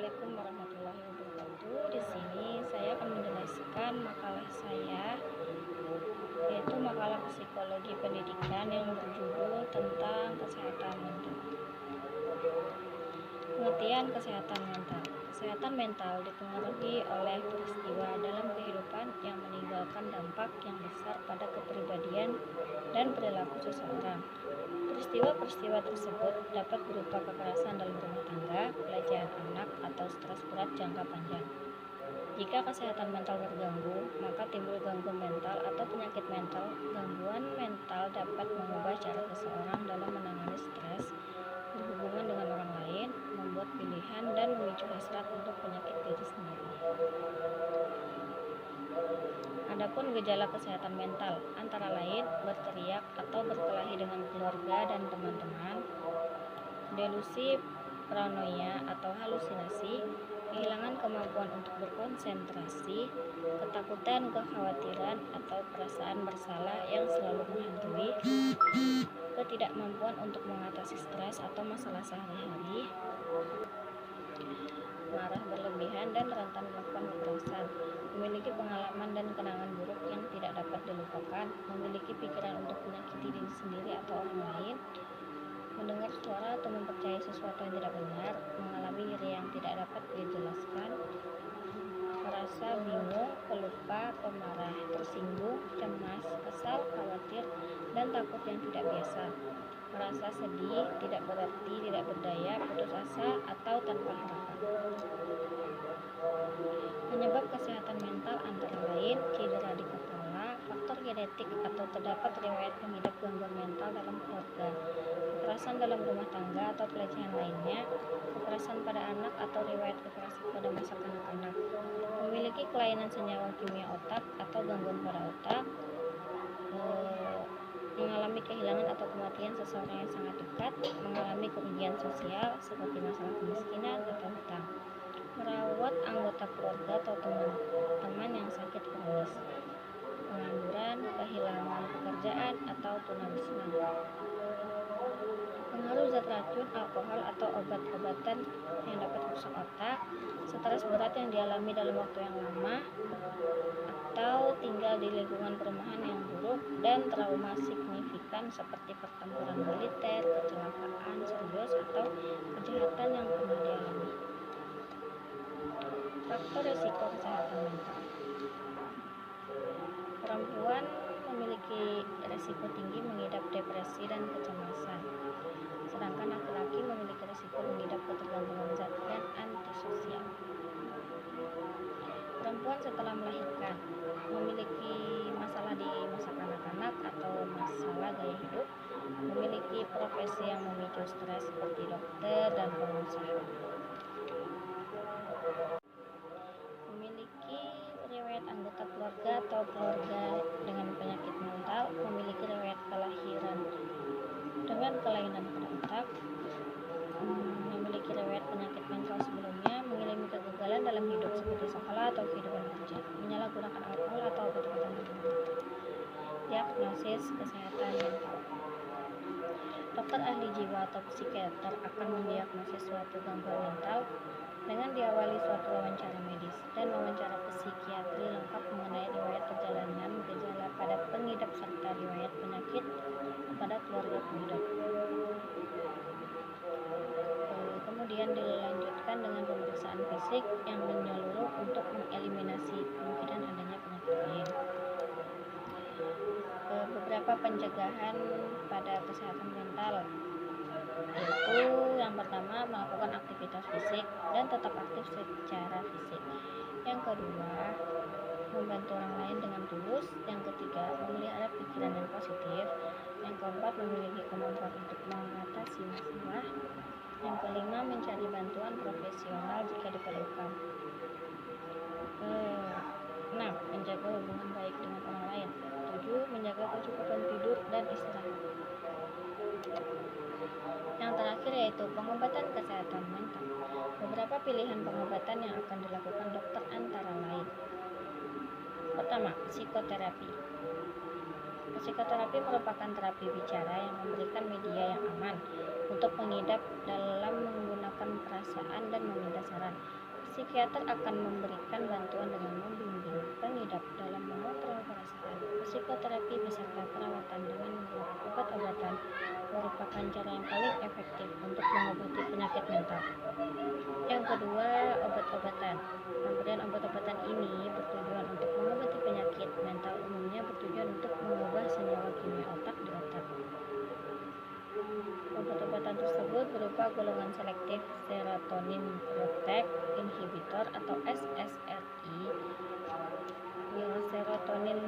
Assalamualaikum warahmatullahi wabarakatuh. Di sini saya akan menjelaskan makalah saya, yaitu makalah psikologi pendidikan yang berjudul tentang kesehatan mental. Pengertian kesehatan mental. Kesehatan mental dipengaruhi oleh peristiwa dalam kehidupan yang meninggalkan dampak yang besar pada kepribadian dan perilaku seseorang. Peristiwa-peristiwa tersebut dapat berupa kekerasan dalam rumah tangga, pelecehan anak, atau stres berat jangka panjang. Jika kesehatan mental terganggu, maka timbul gangguan mental atau penyakit mental. Gangguan mental dapat mengubah cara seseorang dalam menangani stres, berhubungan dengan orang lain, membuat pilihan, dan memicu hasrat untuk penyakit diri sendiri. Adapun gejala kesehatan mental antara lain berteriak atau berkelahi dengan keluarga dan teman-teman, delusi, paranoia atau halusinasi, kehilangan kemampuan untuk berkonsentrasi, ketakutan, kekhawatiran atau perasaan bersalah yang selalu menghantui, ketidakmampuan untuk mengatasi stres atau masalah sehari-hari, marah berlebihan dan rentan melakukan kekerasan, memiliki pengalaman dan kenangan buruk yang tidak dapat dilupakan, memiliki pikiran untuk menyakiti diri sendiri atau orang lain, mendengar suara atau mempercayai sesuatu yang tidak benar, mengalami nyeri yang tidak dapat dijelaskan, merasa bingung, pelupa, pemarah, tersinggung, cemas, kesal, khawatir, dan takut yang tidak biasa, merasa sedih, tidak berarti, tidak berdaya, putus asa, atau tanpa harapan. Penyebab kesehatan mental antara lain cedera di kepala, faktor genetik atau terdapat riwayat pengidap gangguan mental dalam keluarga, kekerasan dalam rumah tangga atau pelecehan lainnya, kekerasan pada anak atau riwayat kekerasan pada masa kanak-kanak, memiliki kelainan senyawa kimia otak atau gangguan pada otak, mengalami kehilangan atau kematian seseorang yang sangat dekat, mengalami kerugian sosial seperti masalah kemiskinan atau hutang, merawat anggota keluarga atau teman-teman yang sakit kronis, pengangguran, kehilangan pekerjaan atau tunawisma, pengaruh zat racun, alkohol atau obat-obatan yang dapat merusak otak, stres berat yang dialami dalam waktu yang lama, atau tinggal di lingkungan perumahan yang buruk, dan trauma signifikan seperti pertempuran militer, kecelakaan serius, atau kejahatan yang pernah dialami. Faktor risiko kesehatan mental. Perempuan memiliki risiko tinggi mengidap depresi dan kecemasan, sedangkan laki-laki memiliki risiko mengidap ketergantungan zat dan antisosial. Perempuan setelah melahirkan memiliki masalah di masa kanak-kanak atau masalah gaya hidup, memiliki profesi yang memicu stres seperti dokter dan pengusaha, memiliki riwayat anggota keluarga atau keluarga dengan penyakit mental, memiliki riwayat kelahiran dengan kelainan pada otak, memiliki riwayat penyakit mental sebelumnya, mengalami kegagalan dalam hidup seperti sekolah atau kehidupan kerja, menyalahgunakan alkohol atau obat-obatan tertentu. Diagnosis kesehatan mental. Dokter ahli jiwa atau psikiater akan mendiagnosis suatu gangguan mental dengan diawali suatu wawancara medis dan wawancara psikiatri lengkap mengenai riwayat perjalanan gejala pada pengidap serta riwayat penyakit pada keluarga pengidap. Kemudian dilanjutkan dengan pemeriksaan fisik yang menyeluruh untuk mengeliminasi kemungkinan adanya penyakit lain. Beberapa pencegahan pada kesehatan mental, yaitu yang pertama melakukan aktivitas fisik dan tetap aktif secara fisik. Yang kedua, membantu orang lain dengan tulus. Yang ketiga, memelihara pikiran yang positif. Yang keempat, memiliki kemampuan untuk mengatasi masalah. Yang kelima, mencari bantuan profesional jika diperlukan. 6. Menjaga hubungan baik dengan orang lain. 7. Menjaga kecukupan tidur dan istirahat. Yang terakhir yaitu pengobatan kesehatan mental. Beberapa pilihan pengobatan yang akan dilakukan dokter antara lain. Pertama, psikoterapi. Psikoterapi merupakan terapi bicara yang memberikan media yang aman untuk pengidap dalam menggunakan perasaan dan meminta saran. Psikiater akan memberikan bantuan dengan membimbing pengidap dalam mengontrol perasaan. Psikoterapi beserta perawatan dengan obat-obatan merupakan cara yang paling efektif untuk mengobati penyakit mental. Yang kedua, obat-obatan. Pemberian obat-obatan ini bertujuan untuk mengobati penyakit mental, umumnya bertujuan untuk mengubah senyawa kimia otak di otak. Obat-obatan tersebut berupa golongan selektif serotonin reuptake inhibitor atau SSRI, serotonin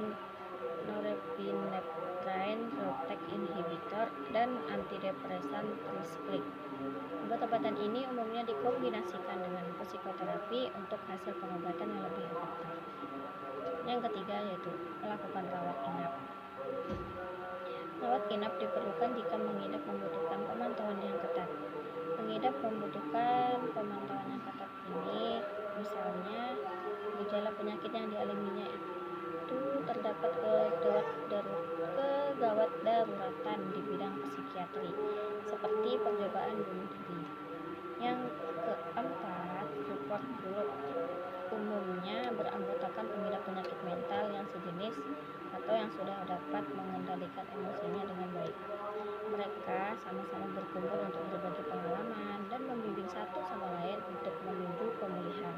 norepinephrine reuptake inhibitor, dan antidepresan tricyclic. Obat-obatan ini umumnya dikombinasikan dengan psikoterapi untuk hasil pengobatan yang lebih efektif. Yang ketiga yaitu melakukan rawat inap. Rawat inap diperlukan jika mengidap membutuhkan pemantauan yang ketat. Pengidap membutuhkan pemantauan yang ketat ini misalnya gejala penyakit yang dialaminya itu terdapat kegawat daruratan di bidang psikiatri seperti percobaan bunuh diri. Yang keempat, support group umumnya beranggotakan pengidap penyakit mental yang sejenis atau yang sudah dapat mengendalikan emosinya dengan baik. Mereka sama-sama berkumpul untuk berbagi pengalaman dan membimbing satu sama lain untuk menuju pemulihan.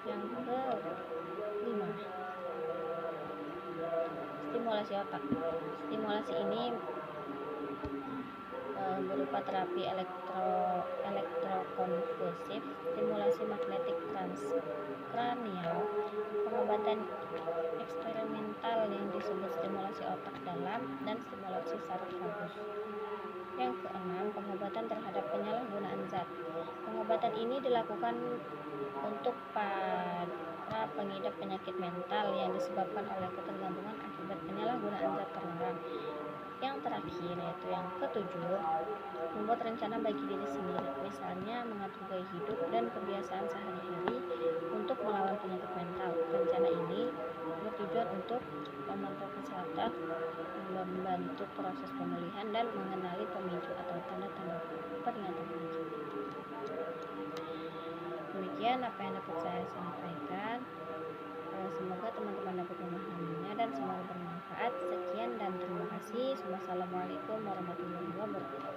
Yang kelima, stimulasi otak. Stimulasi ini berupa terapi elektrokonvulsif, stimulasi magnetik transkranial, pengobatan eksperimental yang disebut stimulasi otak dalam, dan stimulasi saraf vagus. Yang keenam, pengobatan terhadap penyalahgunaan zat. Pengobatan ini dilakukan untuk para pengidap penyakit mental yang disebabkan oleh ketergantungan akibat penyalahgunaan zat terlarang. Yang terakhir yaitu yang ketujuh, membuat rencana bagi diri sendiri, misalnya mengatur gaya hidup dan kebiasaan sehari-hari untuk melawan penyakit mental. Rencana ini bertujuan untuk memantau kesehatan, membantu proses pemulihan, dan mengenali pemicu atau tanda-tanda peringatan penyakit. Demikian apa yang dapat saya sampaikan. Semoga teman-teman dapat memahaminya dan semoga bermanfaat. Sekian dan terima kasih. Wassalamualaikum warahmatullahi wabarakatuh.